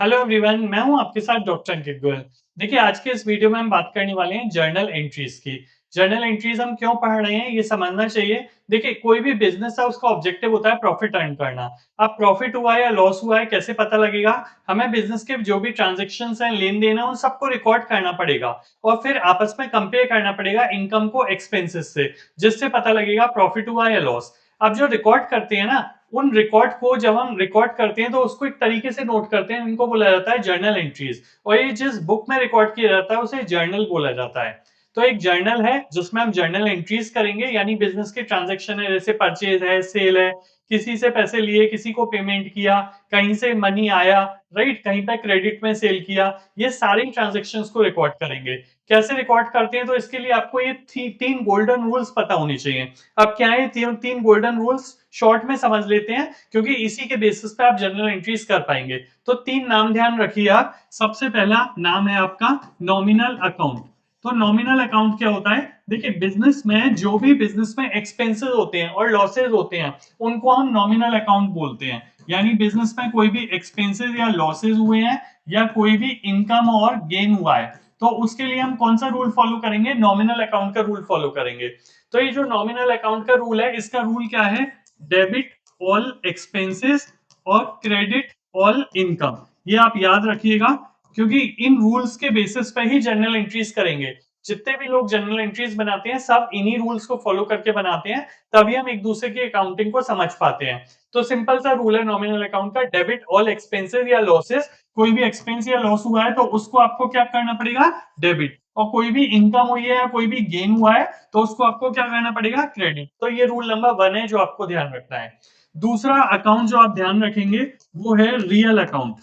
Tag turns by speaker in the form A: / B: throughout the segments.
A: Hello everyone, मैं हूं आपके साथ डॉक्टर अंकित गोयल। देखिए, आज के इस वीडियो में हम बात करने वाले हैं जर्नल एंट्रीज की। जर्नल एंट्रीज हम क्यों पढ़ रहे हैं ये समझना चाहिए। देखिए, कोई भी बिजनेस है उसका ऑब्जेक्टिव होता है प्रॉफिट अर्न करना। अब प्रॉफिट हुआ है या लॉस हुआ है कैसे पता लगेगा? हमें बिजनेस के जो भी ट्रांजेक्शन हैं, लेन देन है, उन सबको रिकॉर्ड करना पड़ेगा और फिर आपस में कंपेयर करना पड़ेगा इनकम को एक्सपेंसेस से, जिससे पता लगेगा प्रॉफिट हुआ या लॉस। अब जो रिकॉर्ड करते हैं ना, उन रिकॉर्ड को जब हम रिकॉर्ड करते हैं तो उसको एक तरीके से नोट करते हैं, इनको बोला जाता है जर्नल एंट्रीज। और ये जिस बुक में रिकॉर्ड किया जाता है उसे जर्नल बोला जाता है। तो एक जर्नल है जिसमें हम जर्नल एंट्रीज करेंगे, यानी बिजनेस के ट्रांजैक्शन है, जैसे परचेज है, सेल है, किसी से पैसे लिए, किसी को पेमेंट किया, कहीं से मनी आया, राइट, कहीं पे क्रेडिट में सेल किया, ये सारी ट्रांजेक्शन्स को रिकॉर्ड करेंगे। कैसे रिकॉर्ड करते हैं? तो इसके लिए आपको ये तीन गोल्डन रूल्स पता होने चाहिए। अब क्या है तीन गोल्डन रूल्स? शॉर्ट में समझ लेते हैं, क्योंकि इसी के बेसिस पे आप जर्नल एंट्रीज कर पाएंगे। तो तीन नाम ध्यान रखिए आप। सबसे पहला नाम है आपका नॉमिनल अकाउंट। तो नॉमिनल अकाउंट क्या होता है? देखिए, बिजनेस में जो भी बिजनेस में एक्सपेंसेस होते हैं और लॉसेज होते हैं, उनको हम नॉमिनल अकाउंट बोलते हैं। यानी बिजनेस में कोई भी एक्सपेंसेस या लॉसेज हुए हैं या कोई भी इनकम और गेन हुआ है, तो उसके लिए हम कौन सा रूल फॉलो करेंगे? नॉमिनल अकाउंट का रूल फॉलो करेंगे। तो ये जो नॉमिनल अकाउंट का रूल है, इसका रूल क्या है? डेबिट ऑल एक्सपेंसेस और क्रेडिट ऑल इनकम। ये आप याद रखिएगा, क्योंकि इन रूल्स के बेसिस पे ही जर्नल एंट्रीज करेंगे। जितने भी लोग जर्नल एंट्रीज बनाते हैं सब इन्हीं रूल्स को फॉलो करके बनाते हैं, तभी हम एक दूसरे की अकाउंटिंग को समझ पाते हैं। तो सिंपल सा रूल है नॉमिनल अकाउंट का, डेबिट ऑल एक्सपेंसेस या लॉसेस। कोई भी एक्सपेंस या लॉस हुआ है तो उसको आपको क्या करना पड़ेगा? डेबिट। और कोई भी इनकम हुई है या कोई भी गेन हुआ है तो उसको आपको क्या करना पड़ेगा? क्रेडिट। तो ये रूल नंबर 1 है जो आपको ध्यान रखना है। दूसरा अकाउंट जो आप ध्यान रखेंगे वो है रियल अकाउंट।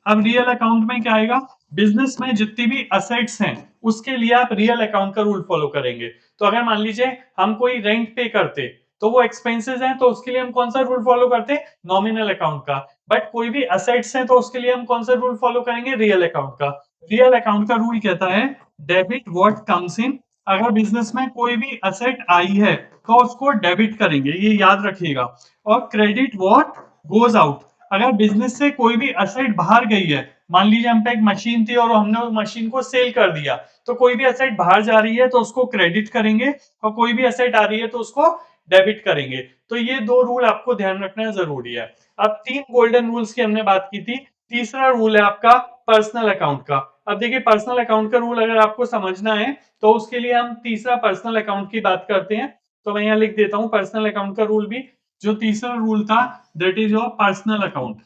A: अब रियल अकाउंट में क्या आएगा? बिजनेस में जितनी भी असेट्स हैं उसके लिए आप रियल अकाउंट का रूल फॉलो करेंगे। तो अगर मान लीजिए हम कोई रेंट पे करते, तो वो एक्सपेंसेस हैं, तो उसके लिए हम कौन सा रूल फॉलो करते? नॉमिनल अकाउंट का। बट कोई भी असेट्स हैं तो उसके लिए हम कौन सा रूल फॉलो करेंगे? रियल अकाउंट का। रियल अकाउंट का रूल कहता है डेबिट व्हाट कम्स इन। अगर बिजनेस में कोई भी असेट आई है तो उसको डेबिट करेंगे, ये याद रखिएगा। और क्रेडिट व्हाट गोज आउट। अगर बिजनेस से कोई भी असेट बाहर गई है, मान लीजिए हम पे एक मशीन थी और हमने उस मशीन को सेल कर दिया, तो कोई भी असेट बाहर जा रही है तो उसको क्रेडिट करेंगे और कोई भी असेट आ रही है तो उसको डेबिट करेंगे। तो ये दो रूल आपको ध्यान रखना जरूरी है। अब तीन गोल्डन रूल्स की हमने बात की थी। तीसरा रूल है आपका पर्सनल अकाउंट का। अब देखिए, पर्सनल अकाउंट का रूल अगर आपको समझना है तो उसके लिए हम तीसरा पर्सनल अकाउंट की बात करते हैं। तो मैं यहाँ लिख देता हूं पर्सनल अकाउंट का रूल भी। जो तीसरा रूल था, that is your personal account.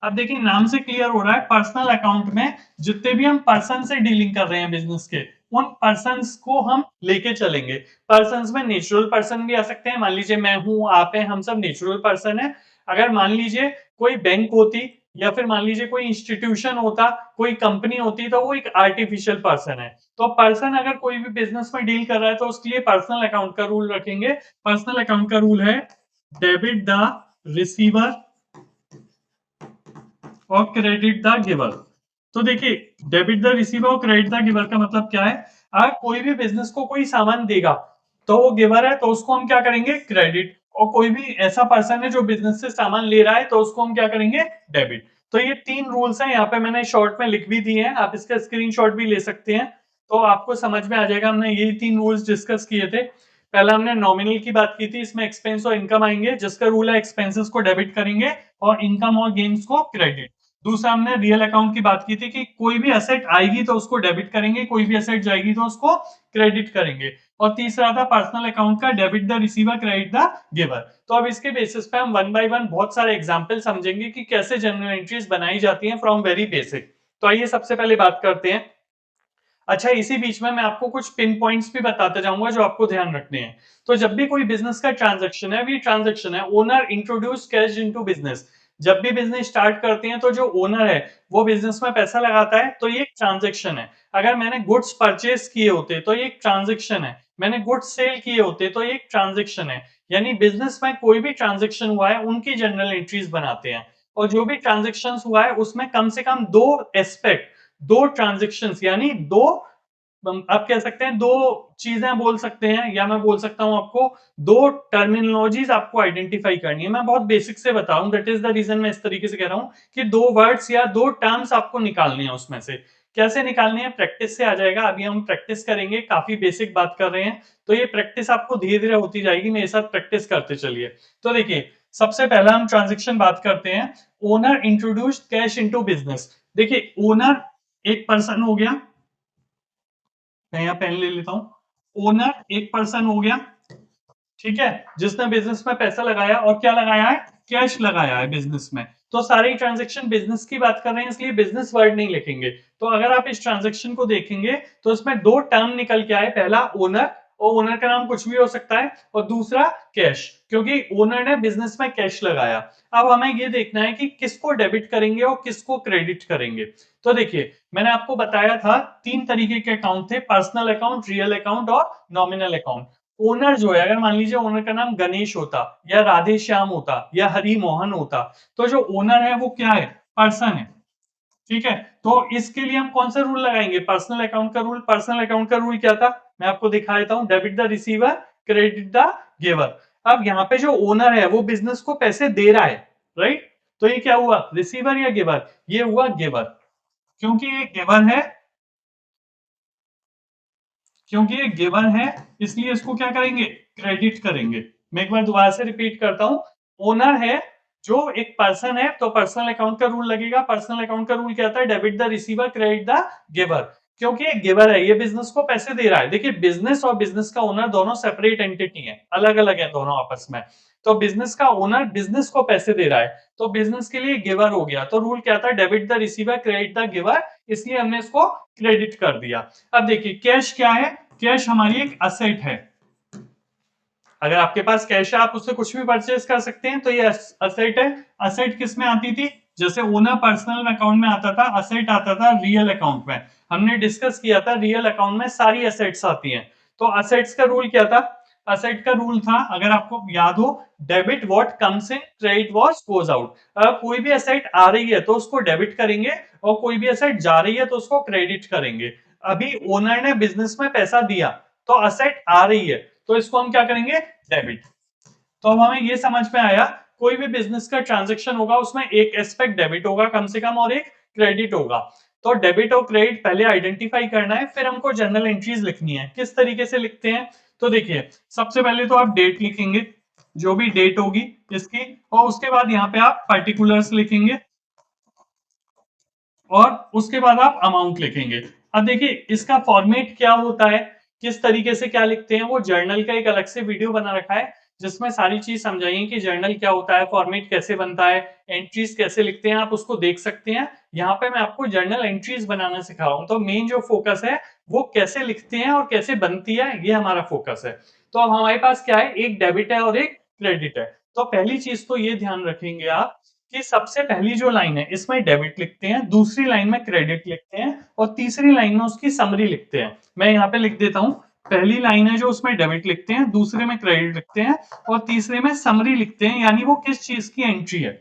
A: अब देखिए, नाम से क्लियर हो रहा है पर्सनल अकाउंट में जितने भी हम पर्सन से डीलिंग कर रहे हैं बिजनेस के, उन पर्सन्स को हम लेके चलेंगे। पर्सन्स में नेचुरल पर्सन भी आ सकते हैं, मान लीजिए मैं हूं, आप हैं, हम सब नेचुरल पर्सन है। अगर मान लीजिए कोई बैंक होती या फिर मान लीजिए कोई इंस्टीट्यूशन होता, कोई कंपनी होती, तो वो एक आर्टिफिशियल पर्सन है। तो पर्सन अगर कोई भी बिजनेस में डील कर रहा है तो उसके लिए पर्सनल अकाउंट का रूल रखेंगे। पर्सनल अकाउंट का रूल है डेबिट द रिसीवर और क्रेडिट द गिवर। तो देखिए, डेबिट द रिसीवर और क्रेडिट द गिवर का मतलब क्या है? अगर कोई भी बिजनेस को कोई सामान देगा तो वो गिवर है, तो उसको हम क्या करेंगे? क्रेडिट। और कोई भी ऐसा पर्सन है जो बिजनेस से सामान ले रहा है तो उसको हम क्या करेंगे? डेबिट। तो ये तीन रूल्स हैं, यहाँ पे मैंने शॉर्ट में लिख भी दिए हैं, आप इसका स्क्रीनशॉट भी ले सकते हैं। तो आपको समझ में आ जाएगा, हमने ये तीन रूल्स डिस्कस किए थे। पहला हमने नॉमिनल की बात की थी, इसमें एक्सपेंस और इनकम आएंगे, जिसका रूल है एक्सपेंसेस को डेबिट करेंगे और इनकम और गेन्स को क्रेडिट। दूसरा हमने रियल अकाउंट की बात की थी कि कोई भी असेट आएगी तो उसको डेबिट करेंगे, कोई भी असेट जाएगी तो उसको क्रेडिट करेंगे। और तीसरा था पर्सनल अकाउंट का, debit the receiver credit the giver. तो अब इसके बेसिस पे हम वन बाय वन बहुत सारे एग्जांपल समझेंगे कि कैसे जर्नल एंट्रीज बनाई जाती हैं फ्रॉम वेरी बेसिक। तो आइए सबसे पहले बात करते हैं। अच्छा, इसी बीच में मैं आपको कुछ पिन पॉइंट्स भी बताते जाऊंगा जो आपको ध्यान रखने हैं। तो जब भी कोई बिजनेस का ट्रांजैक्शन है, भी ट्रांजैक्शन है, owner introduce cash into business. जब भी बिजनेस स्टार्ट करते हैं तो जो ओनर है वो बिजनेस में पैसा लगाता है, तो ये एक ट्रांजैक्शन है। अगर मैंने गुड्स परचेस किए होते तो ये एक ट्रांजैक्शन है। मैंने गुड्स सेल किए होते तो ये एक ट्रांजैक्शन है। यानी बिजनेस में कोई भी ट्रांजैक्शन हुआ है उनकी जनरल एंट्रीज बनाते हैं। और जो भी ट्रांजैक्शन हुआ है उसमें कम से कम दो एस्पेक्ट, दो ट्रांजेक्शन यानी दो आप कह सकते हैं दो चीजें बोल सकते हैं, या मैं बोल सकता हूं आपको दो टर्मिनोलॉजीज आपको आइडेंटिफाई करनी है। मैं बहुत बेसिक से बता रहा हूं, दैट इज द रीजन मैं इस तरीके से कह रहा हूं कि दो वर्ड्स या दो टर्म्स आपको निकालनी है उसमें से। कैसे निकालनी है, प्रैक्टिस से आ जाएगा। अभी हम प्रैक्टिस करेंगे, काफी बेसिक बात कर रहे हैं, तो ये प्रैक्टिस आपको धीरे धीरे होती जाएगी, मेरे साथ प्रैक्टिस करते चलिए। तो देखिए, सबसे पहला हम ट्रांजेक्शन बात करते हैं। Owner introduced cash into business. देखिए, ओनर एक पर्सन हो गया, मैं यहाँ पेन ले लेता हूं। ओनर एक पर्सन हो गया, ठीक है, जिसने बिजनेस में पैसा लगाया, और क्या लगाया है, कैश लगाया है बिजनेस में। तो सारे ट्रांजैक्शन बिजनेस की बात कर रहे हैं, इसलिए बिजनेस वर्ड नहीं लिखेंगे। तो अगर आप इस ट्रांजैक्शन को देखेंगे तो इसमें दो टर्म निकल के आए, पहला ओनर, और ओनर का नाम कुछ भी हो सकता है, और दूसरा कैश, क्योंकि ओनर ने बिजनेस में कैश लगाया। अब हमें ये देखना है कि किसको डेबिट करेंगे और किसको क्रेडिट करेंगे। तो देखिए, मैंने आपको बताया था तीन तरीके के अकाउंट थे, पर्सनल अकाउंट, रियल अकाउंट और नॉमिनल अकाउंट। ओनर जो है, अगर मान लीजिए ओनर का नाम गणेश होता, या राधे श्याम होता, या हरि मोहन होता, तो जो ओनर है वो क्या है, पर्सन है, ठीक है। तो इसके लिए हम कौन सा रूल लगाएंगे, पर्सनल अकाउंट का रूल। पर्सनल अकाउंट का रूल क्या था, मैं आपको दिखा देता हूं, debit the receiver, credit the giver. अब यहाँ पे जो ओनर है वो बिजनेस को पैसे दे रहा है, राइट। तो ये क्या हुआ, रिसीवर या गिवर, ये हुआ गिवर। क्योंकि ये गिवर है, क्योंकि ये गिवन है, इसलिए इसको क्या करेंगे, क्रेडिट करेंगे। मैं एक बार दोबारा से रिपीट करता हूं। ओनर है, जो एक पर्सन है, तो पर्सनल अकाउंट का रूल लगेगा। पर्सनल अकाउंट का रूल क्या था, debit the receiver, credit the giver. क्योंकि ये गिवर है, ये बिजनेस को पैसे दे रहा है। देखिए, बिजनेस और बिजनेस का ओनर दोनों सेपरेट एंटिटी है, अलग अलग है दोनों आपस में। तो बिजनेस का ओनर बिजनेस को पैसे दे रहा है, तो बिजनेस के लिए गिवर हो गया। तो रूल क्या था, debit the receiver, credit the giver, इसलिए हमने इसको क्रेडिट कर दिया। अब देखिए, कैश क्या है, कैश हमारी एक असेट है। अगर आपके पास कैश है, आप उससे कुछ भी परचेज कर सकते हैं, तो ये असेट है। असेट किस में आती थी, जैसे ओनर पर्सनल अकाउंट में आता था, असेट आता था रियल अकाउंट में। हमने डिस्कस किया था, रियल अकाउंट में सारी असेट्स आती हैं। तो असेट्स का रूल क्या था, असेट का रूल था, अगर आपको याद हो, debit what comes in, credit what goes out. अगर कोई भी असेट आ रही है तो उसको डेबिट करेंगे, और कोई भी असेट जा रही है तो उसको क्रेडिट करेंगे। अभी ओनर ने बिजनेस में पैसा दिया, तो असेट आ रही है, तो इसको हम क्या करेंगे, डेबिट। तो अब हमें ये समझ में आया, कोई भी बिजनेस का ट्रांजैक्शन होगा उसमें एक एस्पेक्ट डेबिट होगा कम से कम, और एक क्रेडिट होगा। तो डेबिट और क्रेडिट पहले आइडेंटिफाई करना है, फिर हमको जर्नल एंट्रीज लिखनी है। किस तरीके से लिखते हैं, तो देखिए, सबसे पहले तो आप डेट लिखेंगे, जो भी डेट होगी इसकी, और उसके बाद यहाँ पे आप पर्टिकुलर्स लिखेंगे, और उसके बाद आप अमाउंट लिखेंगे। अब देखिए, इसका फॉर्मेट क्या होता है, किस तरीके से क्या लिखते हैं, वो जर्नल का एक अलग से वीडियो बना रखा है, जिसमें सारी चीज समझाइए कि जर्नल क्या होता है, फॉर्मेट कैसे बनता है, एंट्रीज कैसे लिखते हैं, आप उसको देख सकते हैं। यहाँ पे मैं आपको जर्नल एंट्रीज बनाना सिखा रहा हूँ, तो मेन जो फोकस है वो कैसे लिखते हैं और कैसे बनती है, ये हमारा फोकस है। तो अब हमारे पास क्या है, एक डेबिट है और एक क्रेडिट है। तो पहली चीज तो ये ध्यान रखेंगे आप कि सबसे पहली जो लाइन है इसमें डेबिट लिखते हैं, दूसरी लाइन में क्रेडिट लिखते हैं, और तीसरी लाइन में उसकी समरी लिखते हैं। मैं यहाँ पे लिख देता हूँ, पहली लाइन है जो उसमें डेबिट लिखते हैं, दूसरे में क्रेडिट लिखते हैं, और तीसरे में समरी लिखते हैं, यानी वो किस चीज की एंट्री है,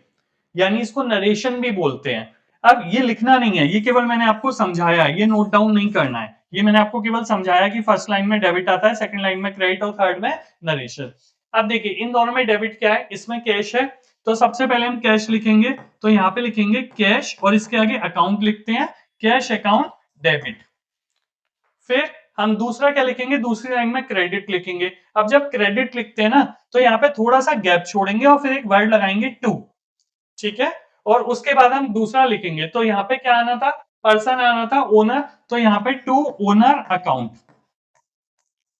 A: यानी इसको नरेशन भी बोलते हैं। अब ये लिखना नहीं है, ये केवल मैंने आपको समझाया है, ये नोट डाउन नहीं करना है। ये मैंने आपको केवल समझाया कि फर्स्ट लाइन में डेबिट आता है, सेकंड लाइन में क्रेडिट, और थर्ड में नरेशन। अब देखिए, इन दोनों में डेबिट क्या है, इसमें कैश है, तो सबसे पहले हम कैश लिखेंगे। तो यहाँ पे लिखेंगे कैश, और इसके आगे अकाउंट लिखते हैं, कैश अकाउंट डेबिट। फिर हम दूसरा क्या लिखेंगे, दूसरी लाइन में क्रेडिट लिखेंगे। अब जब क्रेडिट लिखते हैं ना, तो यहाँ पे थोड़ा सा गैप छोड़ेंगे, और फिर एक वर्ड लगाएंगे टू, ठीक है। और उसके बाद हम दूसरा लिखेंगे, तो यहाँ पे क्या आना था, पर्सन आना था, ओनर, तो यहाँ पे टू ओनर अकाउंट।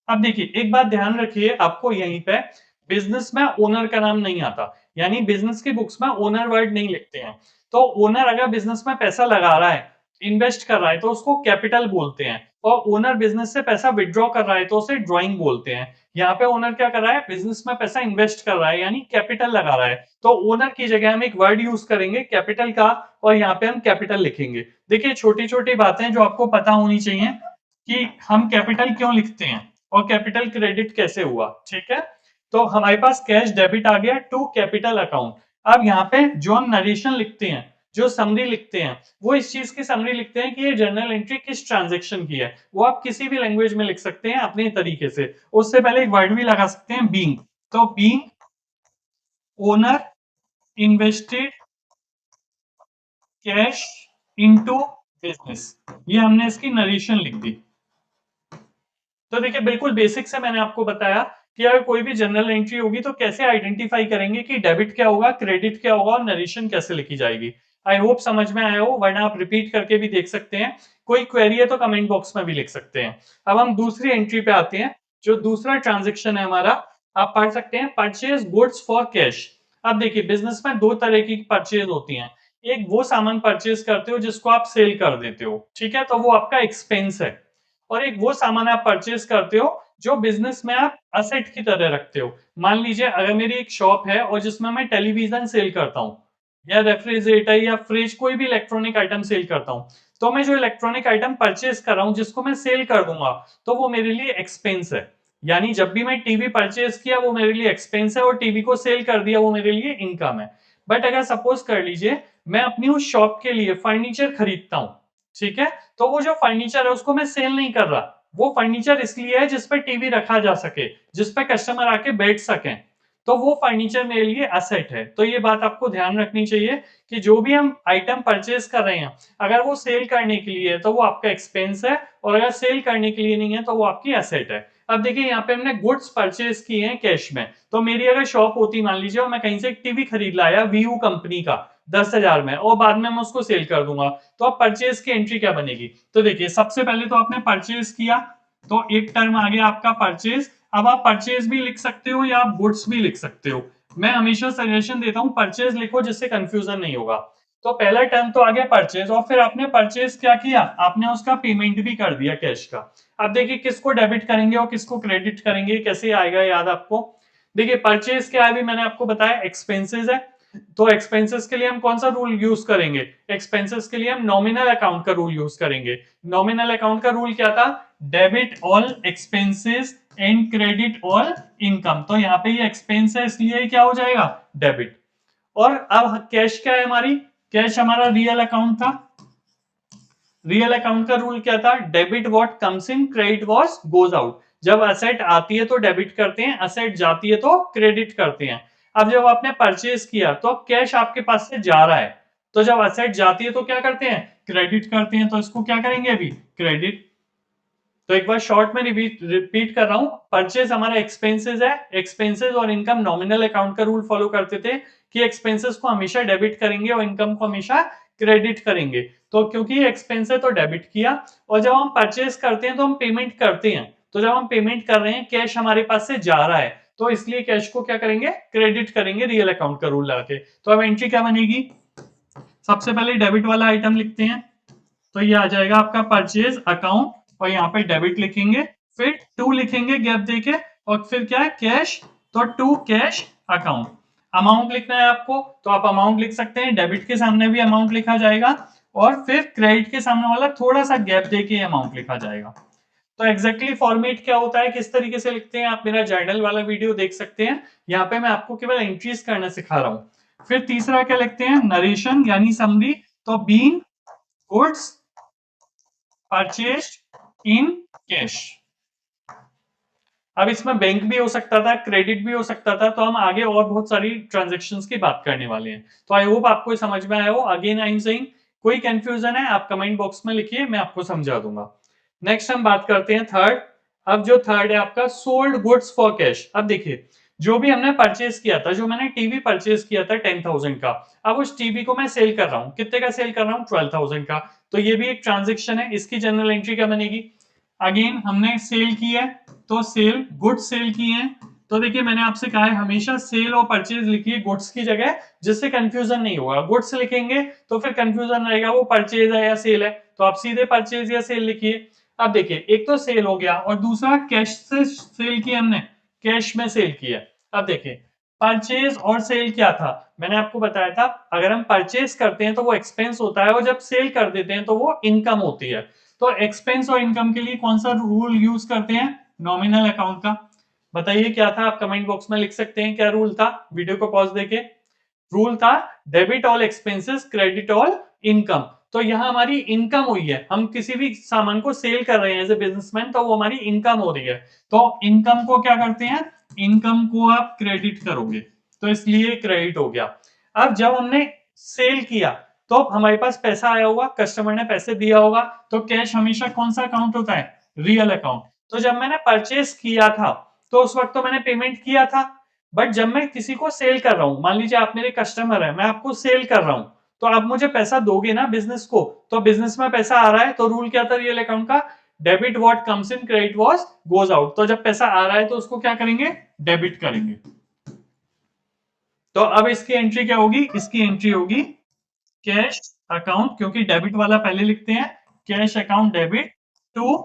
A: अब देखिए, एक बात ध्यान रखिए, आपको यहीं पे बिजनेस में ओनर का नाम नहीं आता, यानी बिजनेस की बुक्स में ओनर वर्ड नहीं लिखते हैं। तो ओनर अगर बिजनेस में पैसा लगा रहा है, इन्वेस्ट कर रहा है, तो उसको कैपिटल बोलते हैं, और ओनर बिजनेस से पैसा विड्रॉ कर रहा है तो उसे ड्रॉइंग बोलते हैं। यहाँ पे ओनर क्या कर रहा है, बिजनेस में पैसा इन्वेस्ट कर रहा है, यानी कैपिटल लगा रहा है, तो ओनर की जगह हम एक वर्ड यूज करेंगे कैपिटल का, और यहाँ पे हम कैपिटल लिखेंगे। देखिए, छोटी छोटी बातें जो आपको पता होनी चाहिए कि हम कैपिटल क्यों लिखते हैं, और कैपिटल क्रेडिट कैसे हुआ, ठीक है। तो हमारे पास कैश डेबिट आ गया टू कैपिटल अकाउंट। अब यहाँ पे जो हम नरेशन लिखते हैं, जो समरी लिखते हैं वो इस चीज की समरी लिखते हैं कि ये जर्नल एंट्री किस ट्रांजेक्शन की है। वो आप किसी भी लैंग्वेज में लिख सकते हैं अपने तरीके से। उससे पहले एक वर्ड भी लगा सकते हैं बीइंग। तो being owner invested cash into business, ये हमने इसकी नरेशन लिख दी। तो देखिए बिल्कुल बेसिक से मैंने आपको बताया कि अगर कोई भी जनरल एंट्री होगी तो कैसे आइडेंटिफाई करेंगे कि डेबिट क्या होगा, क्रेडिट क्या होगा और नरेशन कैसे लिखी जाएगी। आई होप समझ में आया हो, वरना आप रिपीट करके भी देख सकते हैं। कोई क्वेरी है तो कमेंट बॉक्स में भी लिख सकते हैं। अब हम दूसरी एंट्री पे आते हैं। जो दूसरा ट्रांजेक्शन है हमारा, आप पढ़ सकते हैं परचेज गुड्स फॉर कैश। अब देखिए बिजनेस में दो तरह की परचेज होती हैं। एक वो सामान परचेज करते हो जिसको आप सेल कर देते हो, ठीक है, तो वो आपका एक्सपेंस है। और एक वो सामान आप परचेज करते हो जो बिजनेस में आप असेट की तरह रखते हो। मान लीजिए अगर मेरी एक शॉप है और जिसमें मैं टेलीविजन सेल करता हूँ या रेफ्रिजरेटर या फ्रिज, कोई भी इलेक्ट्रॉनिक आइटम सेल करता हूँ, तो मैं जो इलेक्ट्रॉनिक आइटम परचेज कर रहा हूँ जिसको मैं सेल कर दूंगा, तो वो मेरे लिए एक्सपेंस है। यानी जब भी मैं टीवी परचेज किया वो मेरे लिए एक्सपेंस है और टीवी को सेल कर दिया वो मेरे लिए इनकम है। बट अगर सपोज कर लीजिए मैं अपनी उस शॉप के लिए फर्नीचर खरीदता हूँ, ठीक है, तो वो जो फर्नीचर है उसको मैं सेल नहीं कर रहा। वो फर्नीचर इसलिए है जिस पे टीवी रखा जा सके, जिस पे कस्टमर आके बैठ सकें। तो वो फर्नीचर मेरे लिए असेट है। तो ये बात आपको ध्यान रखनी चाहिए कि जो भी हम आइटम परचेज कर रहे हैं, अगर वो सेल करने के लिए है तो वो आपका एक्सपेंस है, और अगर सेल करने के लिए नहीं है तो वो आपकी एसेट है। अब देखिए यहाँ पे हमने गुड्स परचेज किए हैं कैश में, तो मेरी अगर शॉप होती मान लीजिए और मैं कहीं से एक टीवी खरीद लाया वीयू कंपनी का 10,000 में, और बाद में मैं उसको सेल कर दूंगा, तो अब परचेज की एंट्री क्या बनेगी। तो देखिए सबसे पहले तो आपने परचेज किया, तो एक टर्म आ गया आपका परचेज। अब आप परचेज भी लिख सकते हो या आप गुड्स भी लिख सकते हो। मैं हमेशा सजेशन देता हूं परचेज लिखो जिससे कंफ्यूजन नहीं होगा। तो पहला टर्म तो आ गया परचेज, और फिर आपने परचेज क्या किया, आपने उसका पेमेंट भी कर दिया कैश का। अब देखिए किसको डेबिट करेंगे और किसको क्रेडिट करेंगे, कैसे आएगा याद आपको। देखिए परचेज क्या है अभी मैंने आपको बताया, एक्सपेंसेस है। तो एक्सपेंसेस के लिए हम कौन सा रूल यूज करेंगे, एक्सपेंसेस के लिए हम नॉमिनल अकाउंट का रूल यूज करेंगे। नॉमिनल अकाउंट का रूल क्या था, debit all expenses and credit all income. तो यहाँ पे ये एक्सपेंस है इसलिए क्या हो जाएगा, डेबिट। और अब कैश क्या है हमारी, कैश हमारा रियल अकाउंट था। रियल अकाउंट का रूल क्या था, debit what comes in credit what goes out. जब असेट आती है तो डेबिट करते हैं, असेट जाती है तो क्रेडिट करते हैं। अब जब आपने परचेज किया तो कैश आपके पास से जा रहा है, तो जब असेट जाती है तो क्या करते हैं, क्रेडिट करते हैं। तो इसको क्या करेंगे अभी, क्रेडिट। तो एक बार शॉर्ट में रिपीट कर रहा हूं, परचेज हमारा एक्सपेंसेस है। एक्सपेंसेस और इनकम नॉमिनल अकाउंट का रूल फॉलो करते थे कि एक्सपेंसेस को हमेशा डेबिट करेंगे और इनकम को हमेशा क्रेडिट करेंगे। तो क्योंकि ये एक्सपेंस है तो डेबिट किया, और जब हम परचेज करते हैं तो हम पेमेंट करते हैं। तो जब हम पेमेंट कर रहे हैं कैश हमारे पास से जा रहा है, तो इसलिए कैश को क्या करेंगे, क्रेडिट करेंगे रियल अकाउंट का रूल लगा के। तो अब एंट्री क्या बनेगी, सबसे पहले डेबिट वाला आइटम लिखते हैं। तो ये आ जाएगा आपका परचेज अकाउंट, और यहाँ पे डेबिट लिखेंगे, फिर टू लिखेंगे गैप देके, और फिर क्या है, कैश। तो टू कैश अकाउंट। अमाउंट लिखना है आपको तो आप अमाउंट लिख सकते हैं, डेबिट के सामने भी अमाउंट लिखा जाएगा, और फिर क्रेडिट के सामने वाला थोड़ा सा गैप देके अमाउंट लिखा जाएगा। तो एग्जैक्टली फॉर्मेट क्या होता है, किस तरीके से लिखते हैं, आप मेरा जर्नल वाला वीडियो देख सकते हैं। यहाँ पे मैं आपको केवल एंट्रीज करना सिखा रहा हूँ। फिर तीसरा क्या लिखते हैं, नरेशन यानी समरी। तो being goods purchased in cash. अब इसमें बैंक भी हो सकता था, क्रेडिट भी हो सकता था, तो हम आगे और बहुत सारी ट्रांजेक्शन्स की बात करने वाले हैं। तो आई होप आपको समझ में आया हो। अगेन आई एम सेइंग, कोई कंफ्यूजन है आप कमेंट बॉक्स में लिखिए, मैं आपको समझा दूंगा। नेक्स्ट हम बात करते हैं थर्ड। अब जो थर्ड है आपका सोल्ड गुड्स फॉर कैश। अब देखिए जो भी हमने परचेज किया था, जो मैंने टीवी परचेज किया था 10,000 का, अब उस टीवी को मैं सेल कर रहा हूँ, कितने का सेल कर रहा हूँ, 12,000 का। तो ये भी एक ट्रांजेक्शन है, इसकी जनरल एंट्री क्या बनेगी। अगेन हमने सेल की है, तो सेल गुड्स सेल की है। तो देखिए मैंने आपसे कहा है हमेशा सेल और परचेज लिखिए गुड्स की जगह, जिससे कंफ्यूजन नहीं होगा। गुड्स लिखेंगे तो फिर कंफ्यूजन रहेगा वो परचेज है या सेल है, तो आप सीधे परचेज या सेल लिखिए। अब देखिए एक तो सेल हो गया, और दूसरा कैश से सेल की हमने, कैश में सेल किया। अब देखिए परचेज और सेल क्या था, मैंने आपको बताया था अगर हम परचेज करते हैं तो वो एक्सपेंस होता है, और जब सेल कर देते हैं तो वो इनकम होती है। तो एक्सपेंस और इनकम के लिए कौन सा रूल यूज करते हैं, नॉमिनल अकाउंट का। बताइए क्या था, आप कमेंट बॉक्स में लिख सकते हैं क्या रूल था, वीडियो को पॉज देके। रूल था debit all expenses credit all income. तो यहाँ हमारी इनकम हुई है, हम किसी भी सामान को सेल कर रहे हैं एज ए बिजनेसमैन, तो वो हमारी इनकम हो रही है। तो इनकम को क्या करते हैं, इनकम को आप क्रेडिट करोगे, तो इसलिए क्रेडिट हो गया। अब जब हमने सेल किया तो हमारे पास पैसा आया होगा, कस्टमर ने पैसे दिया होगा, तो कैश हमेशा कौन सा अकाउंट होता है, रियल अकाउंट। तो जब मैंने परचेस किया था तो उस वक्त तो मैंने पेमेंट किया था, बट जब मैं किसी को सेल कर रहा हूं, मान लीजिए आप मेरे कस्टमर है, मैं आपको सेल कर रहा हूं, तो आप मुझे पैसा दोगे ना बिजनेस को, तो बिजनेस में पैसा आ रहा है, तो रूल क्या था रियल अकाउंट का, debit what comes in credit what goes out. तो जब पैसा आ रहा है तो उसको क्या करेंगे, डेबिट करेंगे। तो अब इसकी एंट्री क्या होगी, इसकी एंट्री होगी कैश अकाउंट, क्योंकि डेबिट वाला पहले लिखते हैं, cash account debit to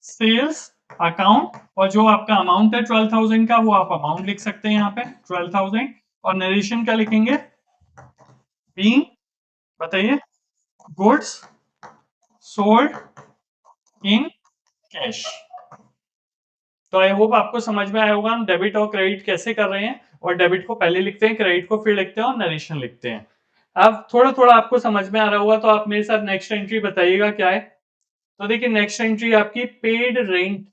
A: sales account, और जो आपका अमाउंट है 12,000 का, वो आप अमाउंट लिख सकते हैं यहाँ पे 12,000, और नरेशन क्या लिखेंगे, बीइंग, बताइए, गुड्स सोल्ड इन कैश। तो आई होप आपको समझ में आया होगा हम डेबिट और क्रेडिट कैसे कर रहे हैं, और डेबिट को पहले लिखते हैं, क्रेडिट को फिर लिखते हैं और नरेशन लिखते हैं। अब थोड़ा थोड़ा आपको समझ में आ रहा होगा, तो आप मेरे साथ नेक्स्ट एंट्री बताइएगा क्या है। तो देखिए नेक्स्ट एंट्री आपकी पेड रेंट,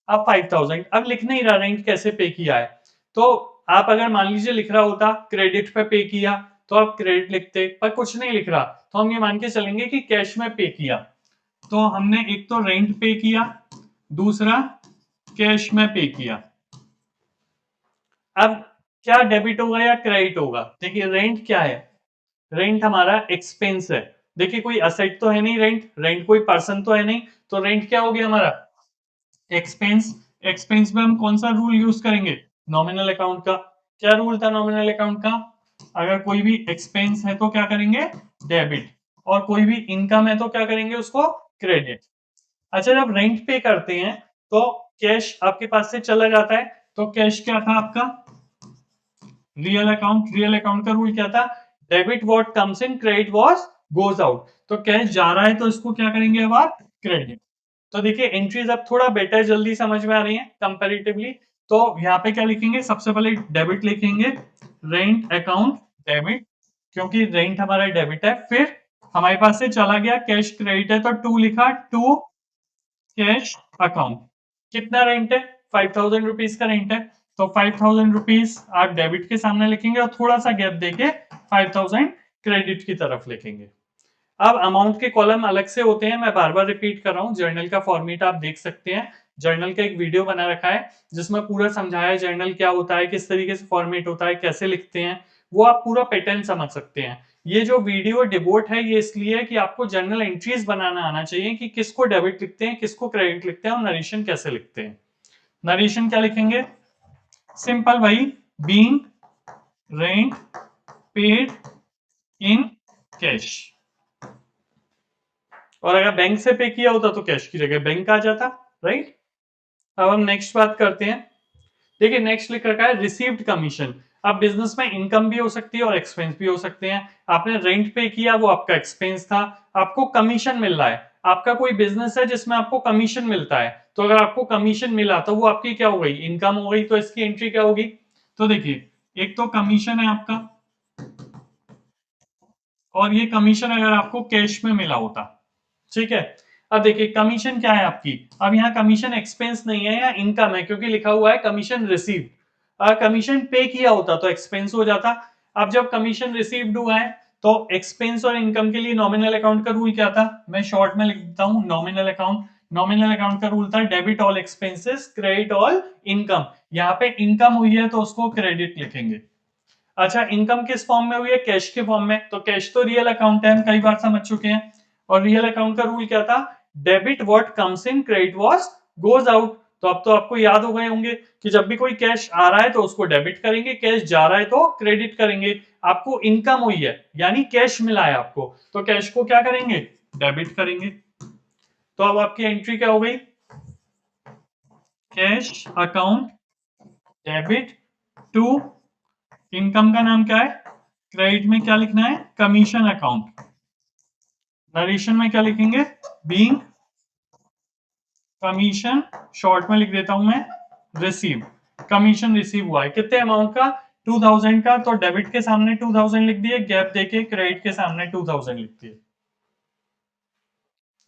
A: अब 5,000, अब लिख नहीं रहा रेंट कैसे पे किया है। तो आप अगर मान लीजिए लिख रहा होता क्रेडिट पे पे किया, तो आप क्रेडिट लिखते, पर कुछ नहीं लिख रहा, तो हम ये मान के चलेंगे कि कैश में पे किया। तो हमने एक तो रेंट पे किया, दूसरा कैश में पे किया। अब क्या डेबिट होगा या क्रेडिट होगा, देखिए रेंट क्या है, रेंट हमारा एक्सपेंस है। देखिए कोई असेट तो है नहीं, रेंट रेंट कोई पर्सन तो है नहीं, तो रेंट क्या हो गया हमारा, एक्सपेंस। एक्सपेंस में हम कौन सा रूल यूज करेंगे, नॉमिनल अकाउंट का। क्या रूल था नॉमिनल अकाउंट का, अगर कोई भी एक्सपेंस है तो क्या करेंगे, डेबिट, और कोई भी इनकम है तो क्या करेंगे, उसको क्रेडिट। अच्छा जब रेंट पे करते हैं तो कैश आपके पास से चला जाता है, तो कैश क्या था आपका, रियल अकाउंट। रियल अकाउंट का रूल क्या था, debit what comes in credit what goes out. तो कैश जा रहा है तो इसको क्या करेंगे अब आप, क्रेडिट। तो देखिए एंट्रीज अब थोड़ा बेटर जल्दी समझ में आ रही हैं कंपैरेटिवली। तो यहाँ पे क्या लिखेंगे, सबसे पहले डेबिट लिखेंगे, रेंट अकाउंट डेबिट, क्योंकि रेंट हमारा डेबिट है। फिर हमारे पास से चला गया कैश क्रेडिट है, तो टू लिखा, टू कैश अकाउंट। कितना रेंट है, 5,000 रुपीज का रेंट है, तो 5,000 रुपीज आप डेबिट के सामने लिखेंगे और थोड़ा सा गैप देके 5,000 क्रेडिट की तरफ लिखेंगे। अब अमाउंट के कॉलम अलग से होते हैं, मैं बार बार रिपीट कर रहा हूं, जर्नल का फॉर्मेट आप देख सकते हैं, जर्नल का एक वीडियो बना रखा है जिसमें पूरा समझाया है जर्नल क्या होता है, किस तरीके से फॉर्मेट होता है, कैसे लिखते हैं, वो आप पूरा पैटर्न समझ सकते हैं। ये जो वीडियो डिवोट है ये इसलिए है कि आपको जर्नल एंट्रीज बनाना आना चाहिए, कि किसको डेबिट लिखते हैं, किसको क्रेडिट लिखते हैं, और नरेशन कैसे लिखते हैं। नरेशन क्या लिखेंगे, सिंपल भाई, being rent paid in cash. और अगर बैंक से पे किया होता तो कैश की जगह बैंक आ जाता, राइट। अब हम नेक्स्ट बात करते हैं। देखिए नेक्स्ट लिख रखा है रिसीव्ड कमीशन। अब बिजनेस में इनकम भी हो सकती है और एक्सपेंस भी हो सकते हैं। आपने रेंट पे किया, वो आपका एक्सपेंस था, आपको कमीशन मिल रहा है, आपका कोई बिजनेस है जिसमें आपको कमीशन मिलता है, तो अगर आपको कमीशन मिला तो वो आपकी क्या हो गई, इनकम हो गई। तो इसकी एंट्री क्या होगी, तो देखिए एक तो कमीशन है आपका, और ये कमीशन अगर आपको कैश में मिला होता, ठीक है। अब देखिए कमीशन क्या है आपकी, अब यहाँ कमीशन एक्सपेंस नहीं है, यहाँ इनकम है, क्योंकि लिखा हुआ है कमीशन रिसीव। अगर कमीशन पे किया होता तो एक्सपेंस हो जाता। अब जब कमीशन रिसीव्ड हुआ है तो एक्सपेंस और इनकम के लिए नॉमिनल अकाउंट का रूल क्या था, मैं शॉर्ट में लिख देता हूं, नॉमिनल अकाउंट। नॉमिनल अकाउंट का रूल था debit all expenses credit all income. यहाँ पे इनकम हुई है तो उसको क्रेडिट लिखेंगे। अच्छा इनकम किस फॉर्म में हुई है, कैश के फॉर्म में, तो कैश तो रियल अकाउंट है, हम कई बार समझ चुके हैं। और रियल अकाउंट का रूल क्या था, debit what comes in credit what goes out. तो अब तो आपको याद हो गए होंगे कि जब भी कोई कैश आ रहा है तो उसको डेबिट करेंगे, कैश जा रहा है तो क्रेडिट करेंगे। आपको इनकम हुई है यानी कैश मिला है आपको, तो कैश को क्या करेंगे, डेबिट करेंगे। तो अब आपकी एंट्री क्या हो गई, cash account debit to, income का नाम क्या है, क्रेडिट में क्या लिखना है, कमीशन अकाउंट। नरेशन में क्या लिखेंगे, बीइंग कमीशन, शॉर्ट में लिख देता हूं मैं, रिसीव। कमीशन रिसीव हुआ है कितने अमाउंट का, 2000 का, तो डेबिट के सामने 2000 लिख दिए, गैप देके क्रेडिट के सामने 2000 लिख दिए।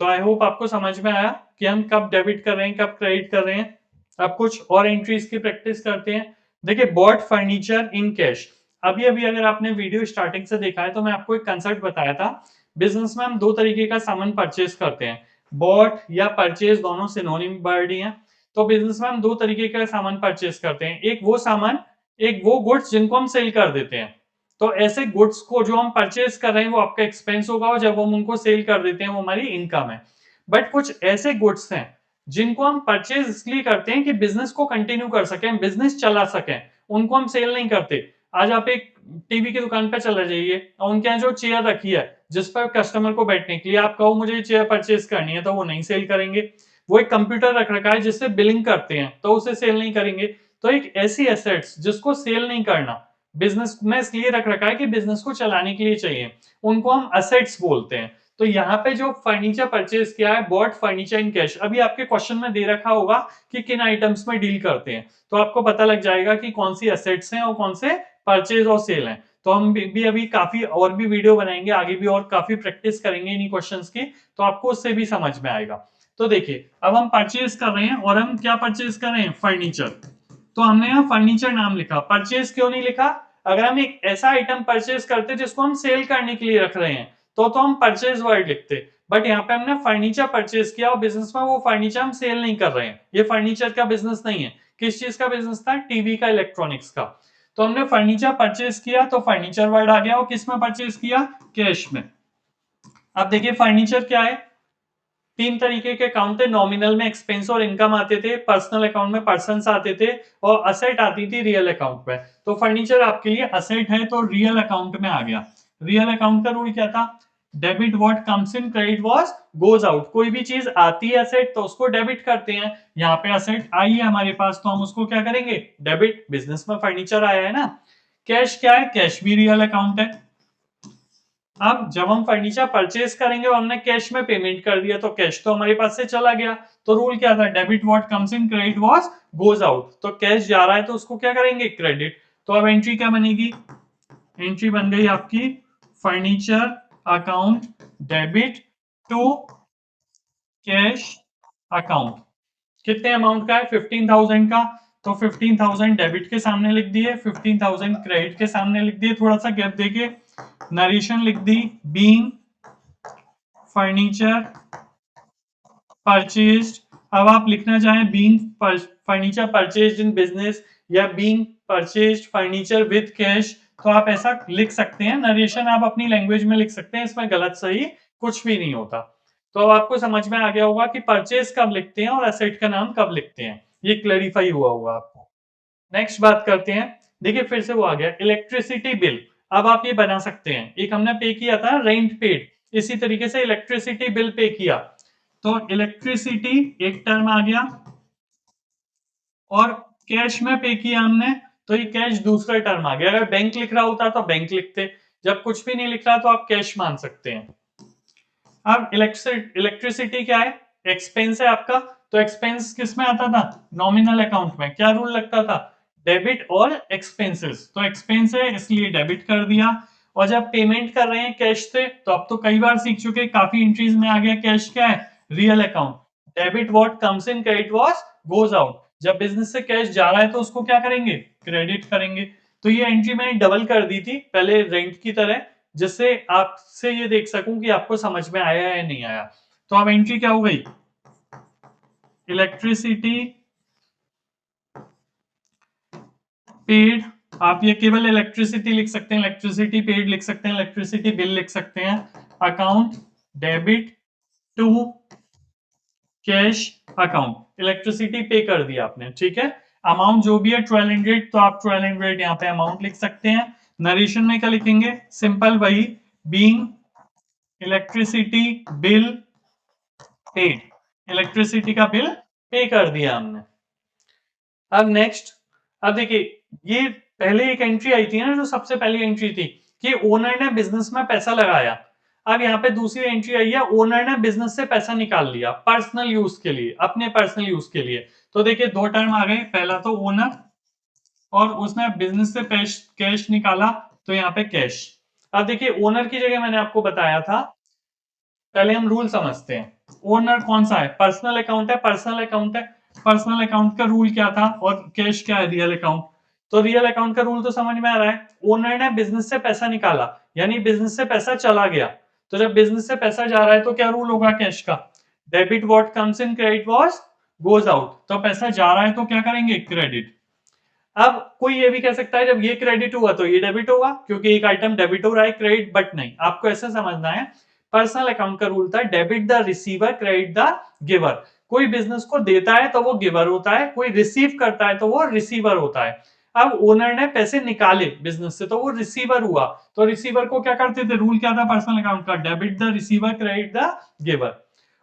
A: तो आई होप आपको समझ में आया कि हम कब डेबिट कर रहे हैं, कब क्रेडिट कर रहे हैं। अब कुछ और एंट्रीज की प्रैक्टिस करते हैं। देखिए, बॉट फर्नीचर इन कैश। अभी अभी अगर आपने वीडियो स्टार्टिंग से देखा है तो मैं आपको एक कंसेप्ट बताया था। बिजनेस में हम दो तरीके का सामान परचेज करते हैं। बॉट या परचेज दोनों सिनोनिम वर्ड ही हैं। तो बिजनेस में हम दो तरीके का सामान परचेज करते हैं। एक वो सामान, एक वो गुड्स जिनको हम सेल कर देते हैं। तो ऐसे गुड्स को जो हम परचेज कर रहे हैं वो आपका एक्सपेंस होगा, और जब हम उनको सेल कर देते हैं वो हमारी इनकम है। बट कुछ ऐसे गुड्स हैं जिनको हम परचेज इसलिए करते हैं कि बिजनेस को कंटिन्यू कर सकें, बिजनेस चला सकें। उनको हम सेल नहीं करते। आज आप एक टीवी की दुकान पर चले जाइए और उनके यहाँ जो चेयर रखी है जिस पर कस्टमर को बैठने के लिए आप कहो मुझे चेयर परचेज करनी है, तो वो नहीं सेल करेंगे। वो एक कंप्यूटर रख रखा है जिससे बिलिंग करते हैं, तो उसे सेल नहीं करेंगे। तो एक ऐसी एसेट्स जिसको सेल नहीं करना, बिजनेस में इसलिए रख रखा है कि बिजनेस को चलाने के लिए चाहिए, उनको हम असेट्स बोलते हैं। तो यहाँ पे जो फर्नीचर परचेज किया है, बॉट फर्नीचर इन कैश, अभी आपके क्वेश्चन में दे रखा होगा कि किन आइटम्स में डील करते हैं, तो आपको पता लग जाएगा कि कौन सी असेट्स हैं और कौन से परचेज और सेल हैं। तो हम भी अभी काफी और भी वीडियो बनाएंगे, आगे भी और काफी प्रैक्टिस करेंगे इन्हीं क्वेश्चंस की, तो आपको उससे भी समझ में आएगा। तो देखिए, अब हम परचेज कर रहे हैं और हम क्या परचेज कर रहे हैं, फर्नीचर। तो हमने यहाँ फर्नीचर नाम लिखा, परचेज क्यों नहीं लिखा? अगर हम एक ऐसा आइटम परचेज करते जिसको हम सेल करने के लिए रख रहे हैं तो हम परचेज वर्ड लिखते। बट यहाँ पे हमने फर्नीचर परचेज किया और बिजनेस में वो फर्नीचर हम सेल नहीं कर रहे हैं, ये फर्नीचर का बिजनेस नहीं है। किस चीज का बिजनेस था? टीवी का, इलेक्ट्रॉनिक्स का। तो हमने फर्नीचर परचेज किया तो फर्नीचर वर्ड आ गया, और किस में परचेज किया? कैश में। अब देखिए, फर्नीचर क्या है? तीन तरीके के अकाउंट थे, नॉमिनल में एक्सपेंस और इनकम आते थे, पर्सनल अकाउंट में पर्सन्स आते थे, और असेट आती थी रियल अकाउंट में। तो फर्नीचर आपके लिए असेट है तो रियल अकाउंट में आ गया। रियल अकाउंट का रूल क्या था? Debit what comes in, credit what goes out. कोई भी चीज आती है असेट तो उसको डेबिट करते हैं। यहाँ पे असेट आई है हमारे पास तो हम उसको क्या करेंगे? डेबिट। बिजनेस में फर्नीचर आया है ना। कैश क्या है? कैश भी रियल अकाउंट है। अब जब हम फर्नीचर परचेज करेंगे और हमने कैश में पेमेंट कर दिया तो कैश तो हमारे पास से चला गया। तो रूल क्या था? Debit what comes in, credit what goes out. तो कैश जा रहा है तो उसको क्या करेंगे? क्रेडिट। तो अब एंट्री क्या बनेगी? एंट्री बन गई आपकी furniture account debit to cash account. कितने अमाउंट का है? 15,000 का। तो 15,000 डेबिट के सामने लिख दिए, 15,000 क्रेडिट के सामने लिख दिए, थोड़ा सा गैप देके नरेशन लिख दी, बीइंग फर्नीचर परचेज्ड। अब आप लिखना चाहें being furniture purchased in business या being purchased furniture with cash, तो आप ऐसा लिख सकते हैं। नरेशन आप अपनी लैंग्वेज में लिख सकते हैं, इसमें गलत सही कुछ भी नहीं होता। तो अब आपको समझ में आ गया होगा कि परचेज कब लिखते हैं और एसेट का नाम कब लिखते हैं, ये क्लैरिफाई हुआ होगा आपको। नेक्स्ट बात करते हैं। देखिए, फिर से वो आ गया इलेक्ट्रिसिटी बिल। अब आप ये बना सकते हैं, एक हमने पे किया था रेंट पेड, इसी तरीके से इलेक्ट्रिसिटी बिल पे किया। तो इलेक्ट्रिसिटी एक टर्म आ गया, और कैश में पे किया हमने तो ये कैश दूसरा टर्म आ गया। अगर बैंक लिख रहा होता तो बैंक लिखते, जब कुछ भी नहीं लिख रहा तो आप कैश मान सकते हैं। अब इलेक्ट्रिसिटी क्या है? एक्सपेंस है आपका। तो एक्सपेंस किस में आता था? नॉमिनल अकाउंट में। क्या रूल लगता था? डेबिट और एक्सपेंसेस। तो एक्सपेंस है इसलिए डेबिट कर दिया। और जब पेमेंट कर रहे हैं कैश से तो अब तो कई बार सीख चुके, काफी एंट्रीज में आ गया कैश क्या है? Real account. Debit what comes in, credit what goes out. जब बिजनेस से कैश जा रहा है तो उसको क्या करेंगे? क्रेडिट करेंगे। तो ये एंट्री मैंने डबल कर दी थी पहले रेंट की तरह, जिससे आपसे ये देख सकूं कि आपको समझ में आया या नहीं आया। तो अब एंट्री क्या हो गई? Electricity paid. आप ये केवल इलेक्ट्रिसिटी लिख सकते हैं, इलेक्ट्रिसिटी पेड लिख सकते हैं, इलेक्ट्रिसिटी बिल लिख सकते हैं। Account debit to cash account. Electricity पे कर दिया आपने, ठीक है। अमाउंट जो भी है 1200, तो आप 1200 यहाँ पे अमाउंट लिख सकते हैं। नरेशन में क्या लिखेंगे? सिंपल वही, being electricity bill paid. Electricity का बिल पे कर दिया हमने। अब नेक्स्ट, अब देखिए, ये पहले एक एंट्री आई थी ना, जो सबसे पहली एंट्री थी कि ओनर ने बिजनेस में पैसा लगाया। अब यहाँ पे दूसरी एंट्री आई है, ओनर ने बिजनेस से पैसा निकाल लिया पर्सनल यूज के लिए, अपने पर्सनल यूज के लिए। तो देखिए, दो टर्म आ गए, पहला तो ओनर और उसने बिजनेस से कैश निकाला, तो यहाँ पे कैश। अब देखिए ओनर की जगह मैंने आपको बताया था, पहले हम रूल समझते हैं। ओनर कौन सा है? पर्सनल अकाउंट है, पर्सनल अकाउंट है। पर्सनल अकाउंट का रूल क्या था और कैश क्या है? Real account. तो रियल अकाउंट का रूल तो समझ में आ रहा है। ओनर ने बिजनेस से पैसा निकाला, यानी बिजनेस से पैसा चला गया। तो जब बिजनेस से पैसा जा रहा है तो क्या रूल होगा कैश का? Debit what comes in, credit what goes out. तो पैसा जा रहा है तो क्या करेंगे? क्रेडिट। अब कोई ये भी कह सकता है जब ये क्रेडिट हुआ तो ये डेबिट होगा, क्योंकि एक आइटम डेबिट हो रहा है, क्रेडिट बट नहीं। आपको ऐसे समझना है, पर्सनल अकाउंट का रूल था debit the receiver credit the giver. कोई बिजनेस को देता है तो वो गिवर होता है, कोई रिसीव करता है तो वो रिसीवर होता है। अब ओनर ने पैसे निकाले बिजनेस से तो वो रिसीवर हुआ। तो रिसीवर को क्या करते थे? रूल क्या था पर्सनल अकाउंट का? Debit the receiver credit the giver.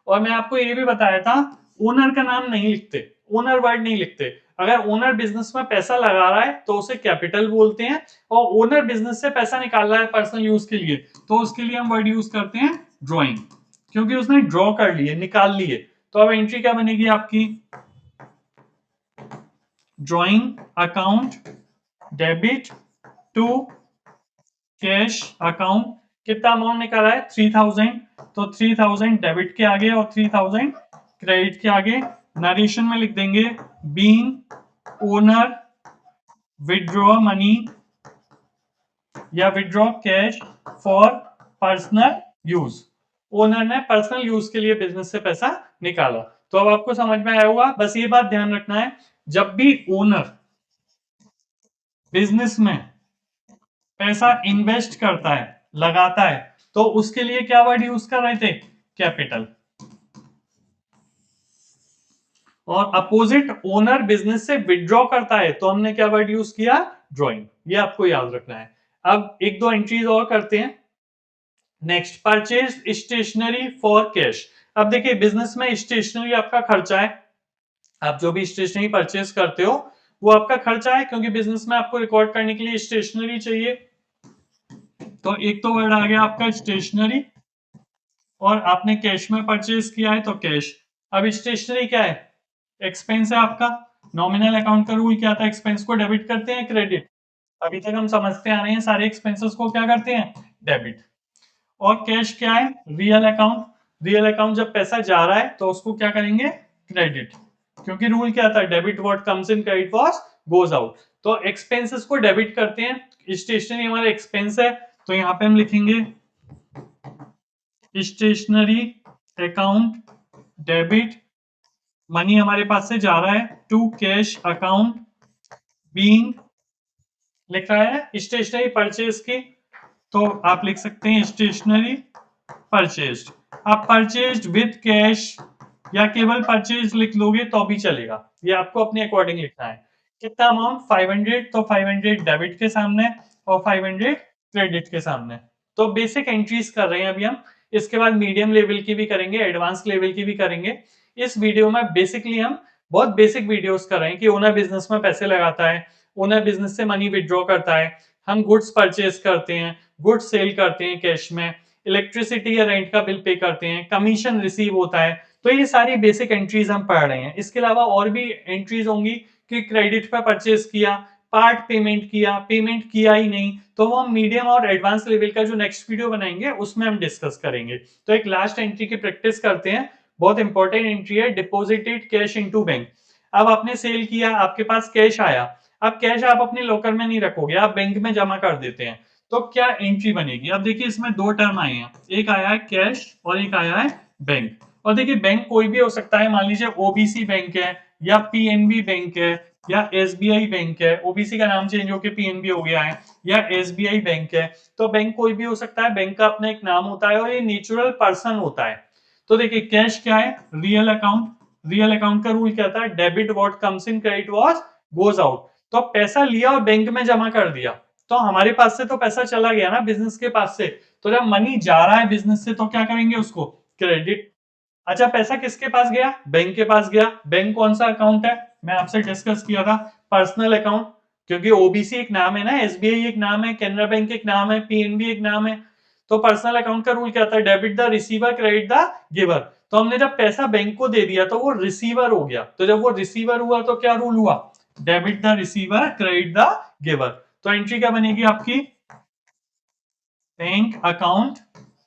A: और मैं आपको ये भी बताया था, ओनर का नाम नहीं लिखते, ओनर वर्ड नहीं लिखते। अगर ओनर बिजनेस में पैसा लगा रहा है तो उसे कैपिटल बोलते हैं, और ओनर बिजनेस से पैसा निकाल रहा है पर्सनल यूज के लिए तो उसके लिए हम वर्ड यूज करते हैं ड्रॉइंग, क्योंकि उसने ड्रॉ कर लिए, निकाल लिए। तो अब एंट्री क्या बनेगी आपकी? Drawing account debit to cash account. कितना अमाउंट निकाला है? 3000। तो 3000 डेबिट के आगे और 3000 क्रेडिट के आगे। नरेशन में लिख देंगे बीइंग ओनर विड्रॉ मनी या withdraw cash for personal use. Owner ने पर्सनल यूज के लिए बिजनेस से पैसा निकाला। तो अब आपको समझ में आया होगा। बस ये बात ध्यान रखना है, जब भी ओनर बिजनेस में पैसा इन्वेस्ट करता है, लगाता है, तो उसके लिए क्या वर्ड यूज कर रहे थे? कैपिटल। और अपोजिट ओनर बिजनेस से विड्रॉ करता है तो हमने क्या वर्ड यूज किया? ड्रॉइंग। ये आपको याद रखना है। अब एक दो एंट्रीज और करते हैं। Next, purchase stationery for cash. अब देखिए बिजनेस में स्टेशनरी आपका खर्चा है। आप जो भी स्टेशनरी परचेज करते हो वो आपका खर्चा है, क्योंकि बिजनेस में आपको रिकॉर्ड करने के लिए स्टेशनरी चाहिए। तो एक तो वर्ड आ गया आपका स्टेशनरी, और आपने कैश में परचेज किया है तो कैश। अब स्टेशनरी क्या है? एक्सपेंस है आपका। नॉमिनल अकाउंट का रूल क्या था? एक्सपेंस को डेबिट करते हैं क्रेडिट। अभी तक हम समझते आ रहे हैं सारे एक्सपेंसेस को क्या करते हैं? डेबिट। और कैश क्या है? Real account. रियल अकाउंट जब पैसा जा रहा है तो उसको क्या करेंगे? क्रेडिट। क्योंकि रूल क्या था? Debit what comes in credit what goes out. तो एक्सपेंसेस को डेबिट करते हैं। स्टेशनरी हमारा एक्सपेंस है, तो यहां पे हम लिखेंगे स्टेशनरी अकाउंट डेबिट। मनी हमारे पास से जा रहा है टू कैश अकाउंट बीइंग, लिख रहा है स्टेशनरी परचेज की, तो आप लिख सकते हैं स्टेशनरी परचेज। आप परचेज विद कैश या केवल परचेज लिख लोगे तो भी चलेगा, ये आपको अपने अकॉर्डिंग लिखना है। कितना अमाउंट? 500। तो 500 डेबिट के सामने और 500 क्रेडिट के सामने। तो बेसिक एंट्रीज कर रहे हैं अभी हम। इसके बाद मीडियम लेवल की भी करेंगे, एडवांस लेवल की भी करेंगे। इस वीडियो में बेसिकली हम बहुत बेसिक वीडियोस कर रहे हैं कि ओनर बिजनेस में पैसे लगाता है, ओनर बिजनेस से मनी विड्रॉ करता है, हम गुड्स परचेज करते हैं, गुड्स सेल करते हैं कैश में, इलेक्ट्रिसिटी या रेंट का बिल पे करते हैं, कमीशन रिसीव होता है। तो ये सारी बेसिक एंट्रीज हम पढ़ रहे हैं। इसके अलावा और भी एंट्रीज होंगी कि क्रेडिट पे परचेज किया, पार्ट पेमेंट किया, पेमेंट किया ही नहीं, तो वो हम मीडियम और एडवांस लेवल का जो नेक्स्ट वीडियो बनाएंगे उसमें हम डिस्कस करेंगे। तो एक लास्ट एंट्री की प्रैक्टिस करते हैं। बहुत इंपॉर्टेंट एंट्री है, डिपॉजिटेड कैश इनटू बैंक। अब आपने सेल किया, आपके पास कैश आया। अब कैश आप अपने लॉकर में नहीं रखोगे, आप बैंक में जमा कर देते हैं। तो क्या एंट्री बनेगी? अब देखिए इसमें दो टर्म आए हैं, एक आया है कैश और एक आया है बैंक। और देखिए बैंक कोई भी हो सकता है, मान लीजिए ओबीसी बैंक है या पीएनबी बैंक है या एसबीआई बैंक है। ओबीसी का नाम चेंज होकर पीएनबी हो गया है, या एसबीआई बैंक है। तो बैंक कोई भी हो सकता है, बैंक का अपना एक नाम होता है और ये नेचुरल पर्सन होता है। तो देखिए कैश क्या है? Real account. रियल अकाउंट का रूल क्या था? Debit what comes in credit what goes out. तो पैसा लिया और बैंक में जमा कर दिया, तो हमारे पास से तो पैसा चला गया ना बिजनेस के पास से। तो जब मनी जा रहा है बिजनेस से तो क्या करेंगे? उसको क्रेडिट। अच्छा पैसा किसके पास गया? बैंक के पास गया। बैंक कौन सा अकाउंट है? मैं आपसे डिस्कस किया था, पर्सनल अकाउंट। क्योंकि ओबीसी एक नाम है ना, एसबीआई एक नाम है, कैनरा बैंक एक नाम है, पीएनबी एक नाम है। तो पर्सनल अकाउंट का रूल क्या था? Debit the receiver credit the giver. तो हमने जब पैसा बैंक को दे दिया तो वो रिसीवर हो गया। तो जब वो रिसीवर हुआ तो क्या रूल हुआ? Debit the receiver, credit the giver. तो एंट्री क्या बनेगी आपकी? Bank account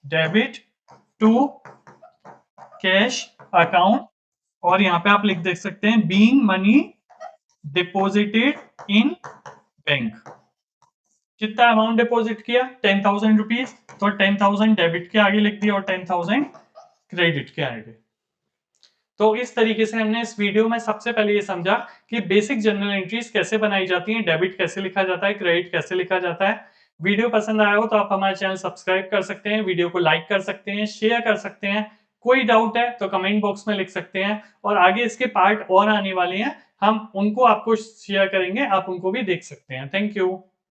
A: debit to cash account, और यहां पे आप लिख देख सकते हैं being money deposited in bank. कितना अमाउंट डिपॉजिट किया? 10,000 रुपीज, तो 10,000 डेबिट के आगे लिख दिया और 10,000 क्रेडिट के आगे। तो इस तरीके से हमने इस वीडियो में सबसे पहले ये समझा कि बेसिक जर्नल एंट्रीज कैसे बनाई जाती हैं, डेबिट कैसे लिखा जाता है, क्रेडिट कैसे लिखा जाता है। वीडियो पसंद आया हो तो आप हमारे चैनल सब्सक्राइब कर सकते हैं, वीडियो को लाइक कर सकते हैं, शेयर कर सकते हैं। कोई डाउट है तो कमेंट बॉक्स में लिख सकते हैं, और आगे इसके पार्ट और आने वाले हैं, हम उनको आपको शेयर करेंगे, आप उनको भी देख सकते हैं। Thank you.